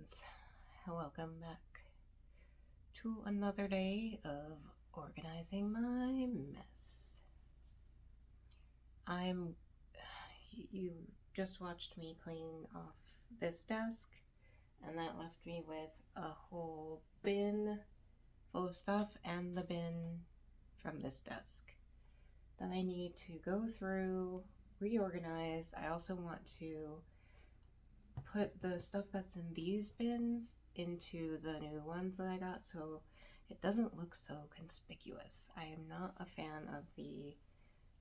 friends, welcome back to another day of organizing my mess. You just watched me clean off this desk, and that left me with a whole bin full of stuff and the bin from this desk that I need to go through, reorganize. I also want to put the stuff that's in these bins into the new ones that I got so it doesn't look so conspicuous. I am not a fan of the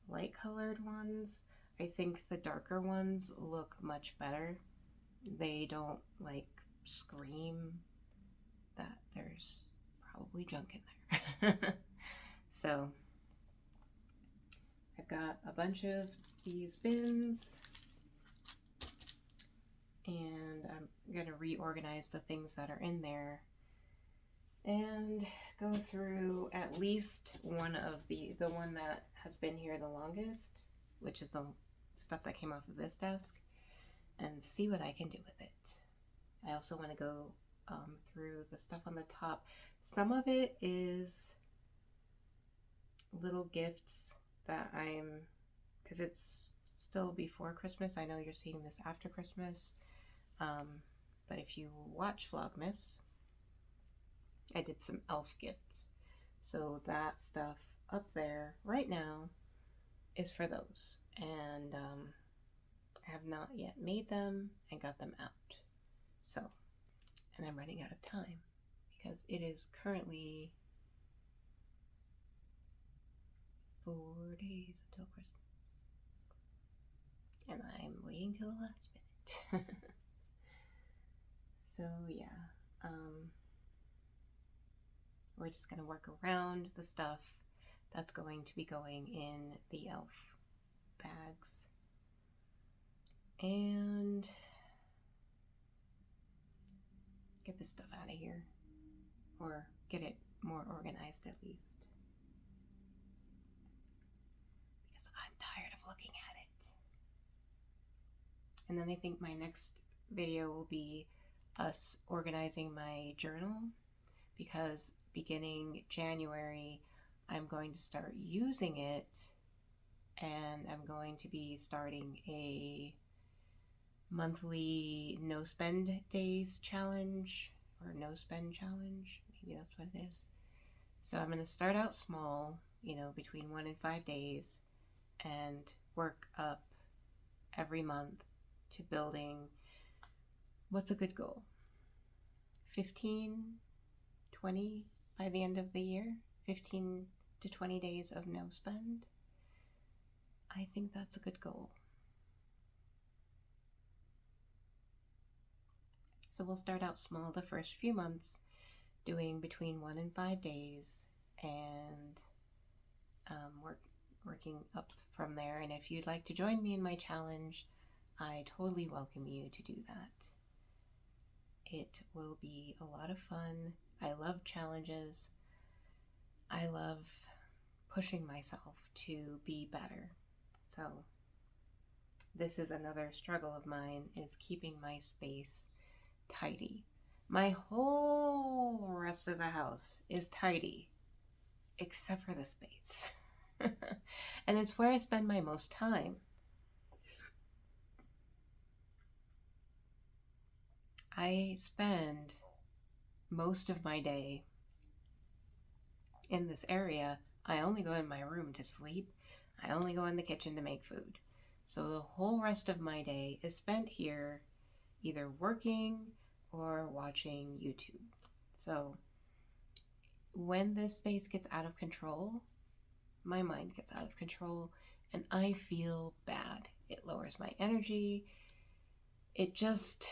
light colored ones. I think the darker ones look much better. They don't like scream that there's probably junk in there. So I've got a bunch of these bins, and I'm gonna reorganize the things that are in there and go through at least one of the one that has been here the longest, which is the stuff that came off of this desk, and see what I can do with it. I also want to go through the stuff on the top. Some of it is little gifts that because it's still before Christmas. I know you're seeing this after Christmas. But if you watch Vlogmas, I did some elf gifts. So that stuff up there right now is for those. And I have not yet made them and got them out. So, and I'm running out of time because it is currently 4 days until Christmas. And I'm waiting till the last minute. So yeah, we're just going to work around the stuff that's going to be going in the elf bags and get this stuff out of here, or get it more organized at least, because I'm tired of looking at it. And then I think my next video will be us organizing my journal, because beginning January I'm going to start using it, and I'm going to be starting a monthly no spend days challenge, or no spend challenge, maybe that's what it is. So I'm going to start out small, between 1 and 5 days, and work up every month to building what's a good goal. 15, 20 by the end of the year, 15 to 20 days of no spend. I think that's a good goal. So we'll start out small the first few months, doing between 1 and 5 days, and working up from there. And if you'd like to join me in my challenge, I totally welcome you to do that. It will be a lot of fun. I love challenges. I love pushing myself to be better. So this is another struggle of mine, is keeping my space tidy. My whole rest of the house is tidy, except for the space. And it's where I spend my most time. I spend most of my day in this area. I only go in my room to sleep. I only go in the kitchen to make food. So the whole rest of my day is spent here, either working or watching YouTube. So when this space gets out of control, my mind gets out of control, and I feel bad. It lowers my energy. It just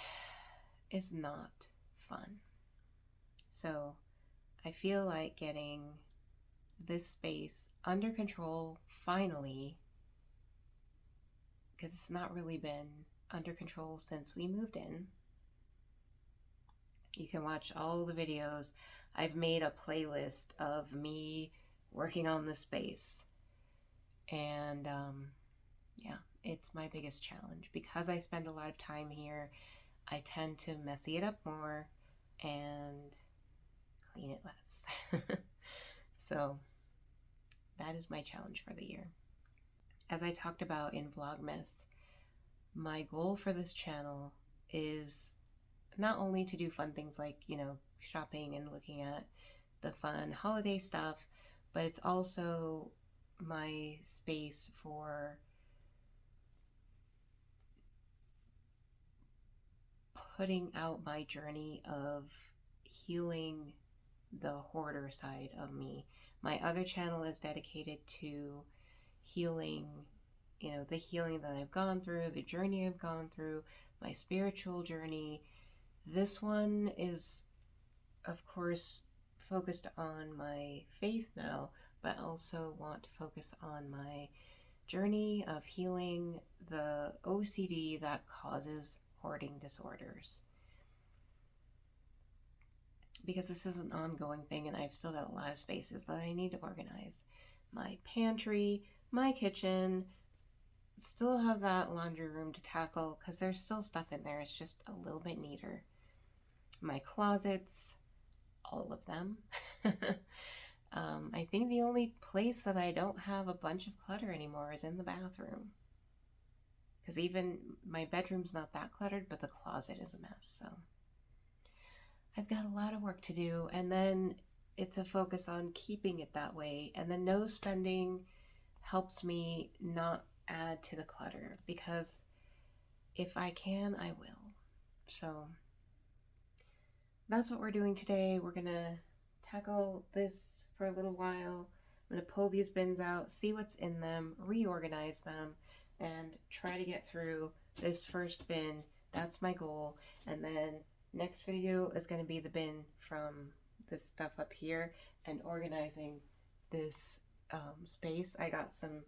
is not fun. So I feel like getting this space under control finally, because it's not really been under control since we moved in. You can watch all the videos. I've made a playlist of me working on this space, and yeah, it's my biggest challenge because I spend a lot of time here. I tend to messy it up more and clean it less. So that is my challenge for the year. As I talked about in Vlogmas, my goal for this channel is not only to do fun things like, shopping and looking at the fun holiday stuff, but it's also my space for putting out my journey of healing the hoarder side of me. My other channel is dedicated to healing, the healing that I've gone through, the journey I've gone through, my spiritual journey. This one is, of course, focused on my faith now, but also want to focus on my journey of healing the OCD that causes hoarding disorders. Because this is an ongoing thing and I've still got a lot of spaces that I need to organize. My pantry, my kitchen, still have that laundry room to tackle because there's still stuff in there. It's just a little bit neater. My closets, all of them. I think the only place that I don't have a bunch of clutter anymore is in the bathroom. Because even my bedroom's not that cluttered, but the closet is a mess, so I've got a lot of work to do, and then it's a focus on keeping it that way, and the no spending helps me not add to the clutter, because if I can, I will. So that's what we're doing today. We're gonna tackle this for a little while. I'm gonna pull these bins out, see what's in them, reorganize them, and try to get through this first bin. That's my goal. And then next video is going to be the bin from this stuff up here and organizing this space. I got some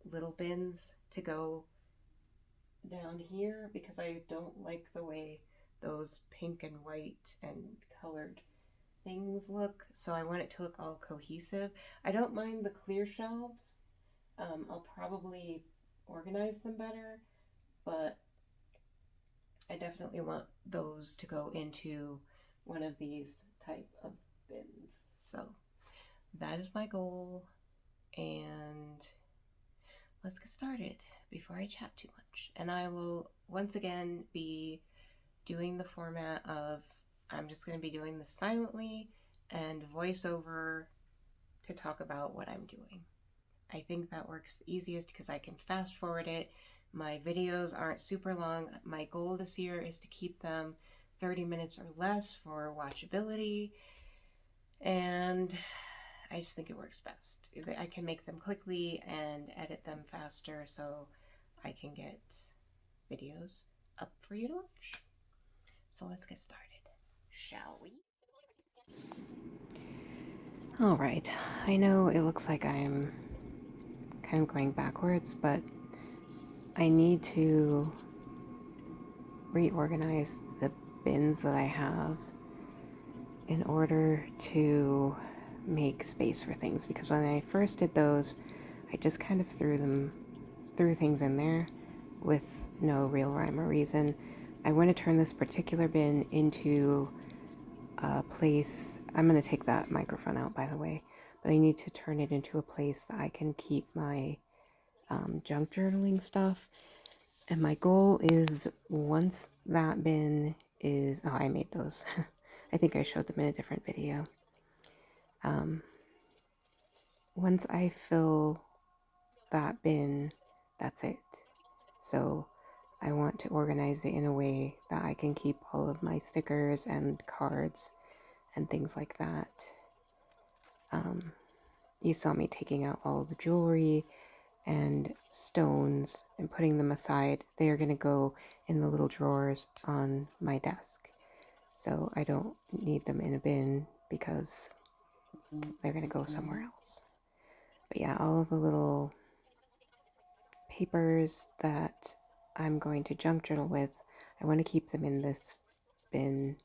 little bins to go down here because I don't like the way those pink and white and colored things look, so I want it to look all cohesive. I don't mind the clear shelves. I'll probably organize them better, but I definitely want those to go into one of these type of bins. So that is my goal, and let's get started before I chat too much. And I will once again be doing the format of, I'm just going to be doing this silently and voiceover to talk about what I'm doing. I think that works the easiest because I can fast forward it. My videos aren't super long. My goal this year is to keep them 30 minutes or less for watchability, and I just think it works best. I can make them quickly and edit them faster so I can get videos up for you to watch. So let's get started, shall we? All right, I know it looks like I'm kind of going backwards, but I need to reorganize the bins that I have in order to make space for things, because when I first did those, I just kind of threw things in there with no real rhyme or reason. I want to turn this particular bin into a place. I'm going to take that microphone out, by the way, but I need to turn it into a place that I can keep my junk journaling stuff. And my goal is, once that bin is, oh, I made those. I think I showed them in a different video. Once I fill that bin, that's it. So I want to organize it in a way that I can keep all of my stickers and cards and things like that. You saw me taking out all the jewelry and stones and putting them aside. They are going to go in the little drawers on my desk. So I don't need them in a bin because they're going to go somewhere else. But yeah, all of the little papers that I'm going to junk journal with, I want to keep them in this bin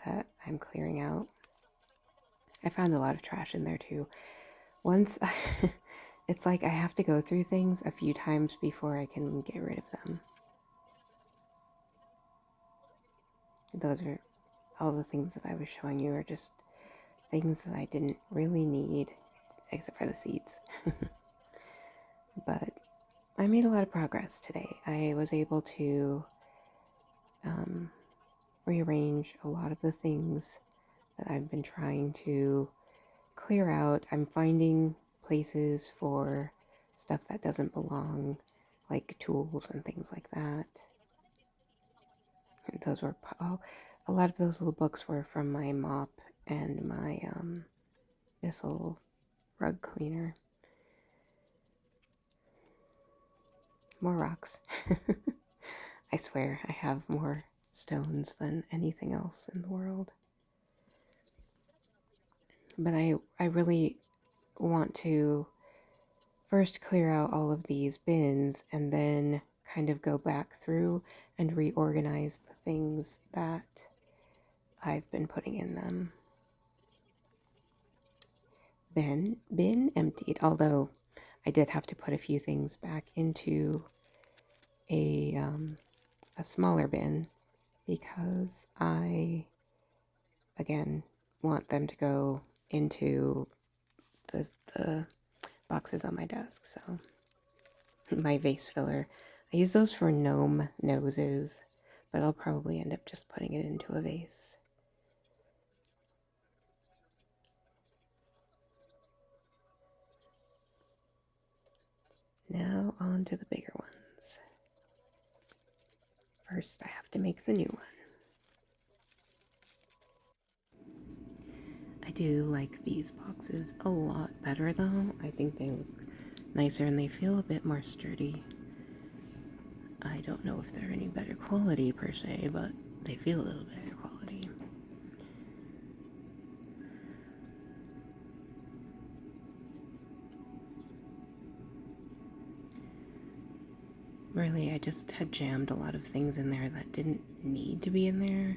that I'm clearing out. I found a lot of trash in there too. It's like I have to go through things a few times before I can get rid of them. those are all the things that I was showing you are just things that I didn't really need, except for the seeds. But I made a lot of progress today. I was able to rearrange a lot of the things that I've been trying to clear out. I'm finding places for stuff that doesn't belong, like tools and things like that. And those were a lot of those little books were from my mop and my Bissell rug cleaner. More rocks. I swear I have more stones than anything else in the world. But I really want to first clear out all of these bins and then kind of go back through and reorganize the things that I've been putting in them. Bin emptied, although I did have to put a few things back into a smaller bin because I, again, want them to go into the boxes on my desk. So my vase filler, I use those for gnome noses, but I'll probably end up just putting it into a vase. Now on to the bigger ones. First, I have to make the new one. I do like these boxes a lot better though. I think they look nicer and they feel a bit more sturdy. I don't know if they're any better quality per se, but they feel a little better quality. Really, I just had jammed a lot of things in there that didn't need to be in there.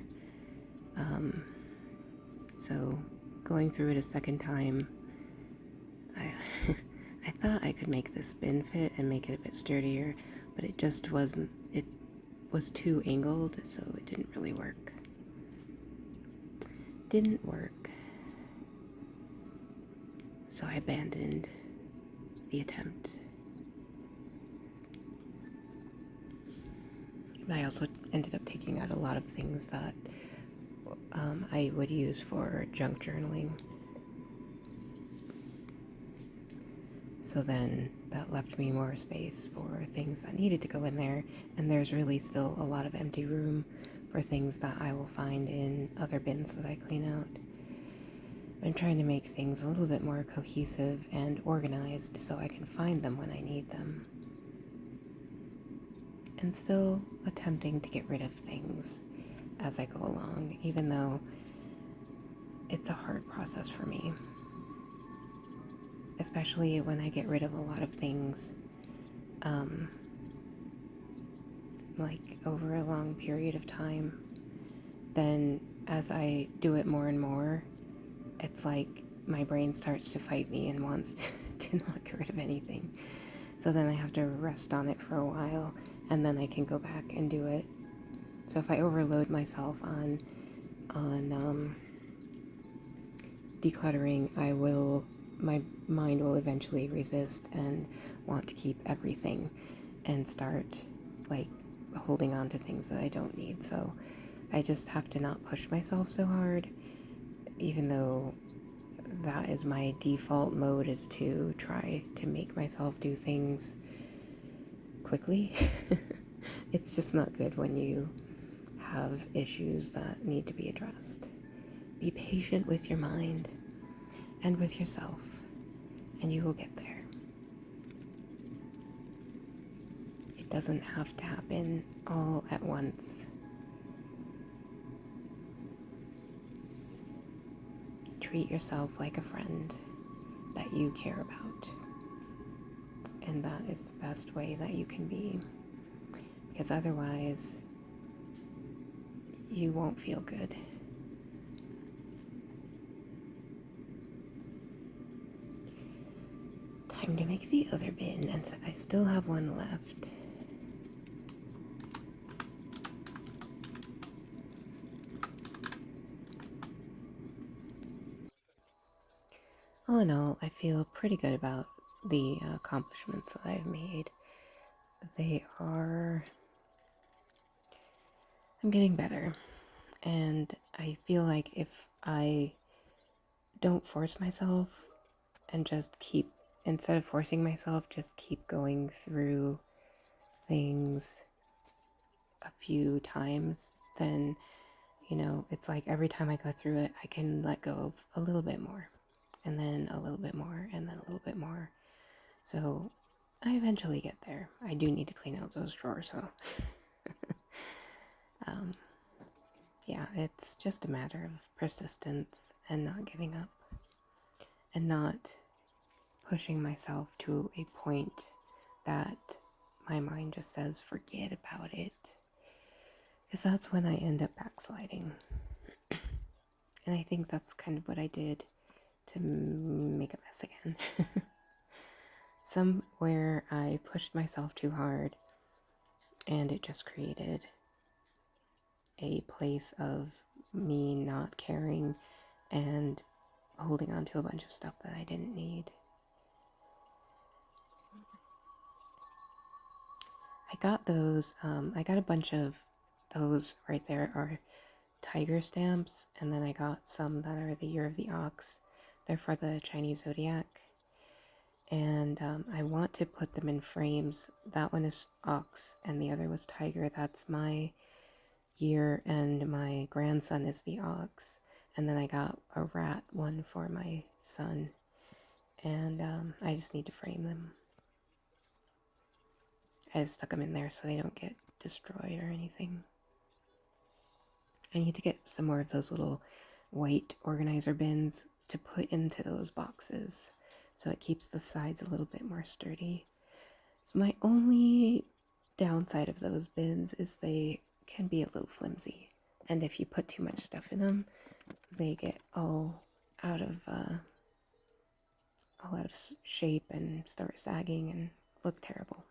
So going through it a second time, I thought I could make this bin fit and make it a bit sturdier, but it just wasn't. It was too angled, so it didn't really work. Didn't work. So I abandoned the attempt. But I also ended up taking out a lot of things that I would use for junk journaling. So then that left me more space for things that needed to go in there, and there's really still a lot of empty room for things that I will find in other bins that I clean out. I'm trying to make things a little bit more cohesive and organized so I can find them when I need them. And still attempting to get rid of things as I go along, even though it's a hard process for me. Especially when I get rid of a lot of things, like over a long period of time. Then as I do it more and more, it's like my brain starts to fight me and wants to not get rid of anything. So then I have to rest on it for a while, and then I can go back and do it. So if I overload myself on decluttering, my mind will eventually resist and want to keep everything and start like holding on to things that I don't need. So I just have to not push myself so hard, even though that is my default mode, is to try to make myself do things quickly. It's just not good when you have issues that need to be addressed. Be patient with your mind and with yourself, and you will get there. It doesn't have to happen all at once. Treat yourself like a friend that you care about. And that is the best way that you can be. Because otherwise, you won't feel good. Time to make the other bin, and I still have one left. all in all, I feel pretty good about the accomplishments that I've made. I'm getting better, and I feel like if I don't force myself and just keep, instead of forcing myself, just keep going through things a few times, then, it's like every time I go through it, I can let go of a little bit more, and then a little bit more, and then a little bit more. So I eventually get there. I do need to clean out those drawers, so um, yeah, it's just a matter of persistence and not giving up and not pushing myself to a point that my mind just says, forget about it. Because that's when I end up backsliding. And I think that's kind of what I did to make a mess again. Somewhere I pushed myself too hard, and it just created a place of me not caring and holding on to a bunch of stuff that I didn't need. I got those, I got a bunch of those right there are tiger stamps, and then I got some that are the Year of the Ox. They're for the Chinese zodiac, and I want to put them in frames. That one is ox, and the other was tiger. That's my year, and my grandson is the ox. And then I got a rat one for my son, and I just need to frame them. I just stuck them in there so they don't get destroyed or anything. I need to get some more of those little white organizer bins to put into those boxes so it keeps the sides a little bit more sturdy. So my only downside of those bins is they can be a little flimsy, and if you put too much stuff in them, they get all out of shape and start sagging and look terrible.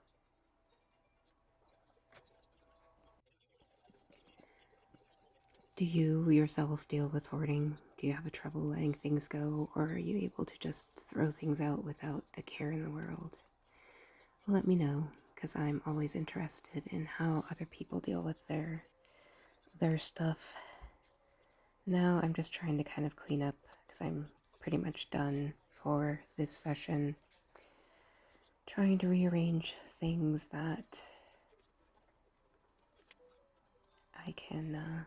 Do you yourself deal with hoarding? Do you have a trouble letting things go, or are you able to just throw things out without a care in the world? Let me know, because I'm always interested in how other people deal with their stuff. Now I'm just trying to kind of clean up, because I'm pretty much done for this session. Trying to rearrange things that I can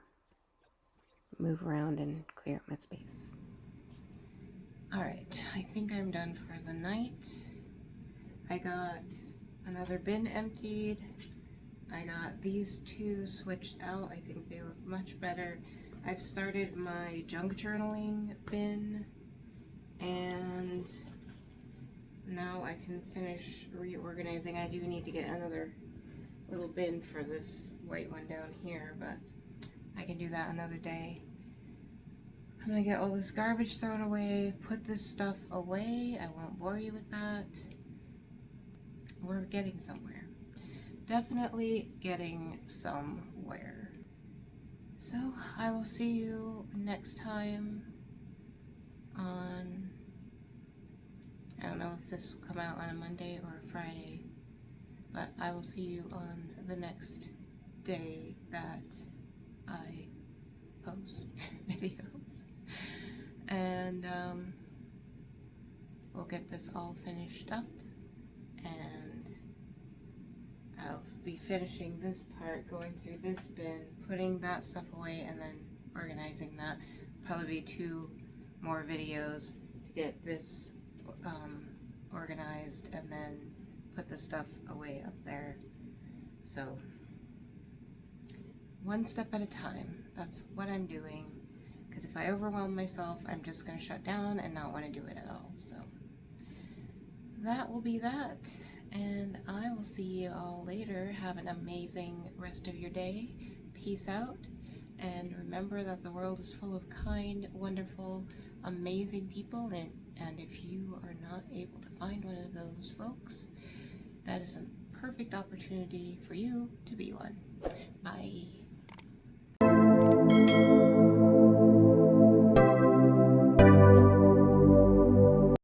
move around and clear up my space. Alright, I think I'm done for the night. I got another bin emptied. I got these two switched out. I think they look much better. I've started my junk journaling bin, and now I can finish reorganizing. I do need to get another little bin for this white one down here, but I can do that another day. I'm gonna get all this garbage thrown away, put this stuff away. I won't bore you with that. We're getting somewhere. Definitely getting somewhere. So I will see you next time on, I don't know if this will come out on a Monday or a Friday, but I will see you on the next day that I post videos. And we'll get this all finished up, and I'll be finishing this part, going through this bin, putting that stuff away, and then organizing that. Probably be 2 more videos to get this organized, and then put the stuff away up there. So, one step at a time. That's what I'm doing. Because if I overwhelm myself, I'm just going to shut down and not want to do it at all. So, that will be that. And I will see you all later. Have an amazing rest of your day. Peace out. And remember that the world is full of kind, wonderful, amazing people. And if you are not able to find one of those folks, that is a perfect opportunity for you to be one. Bye.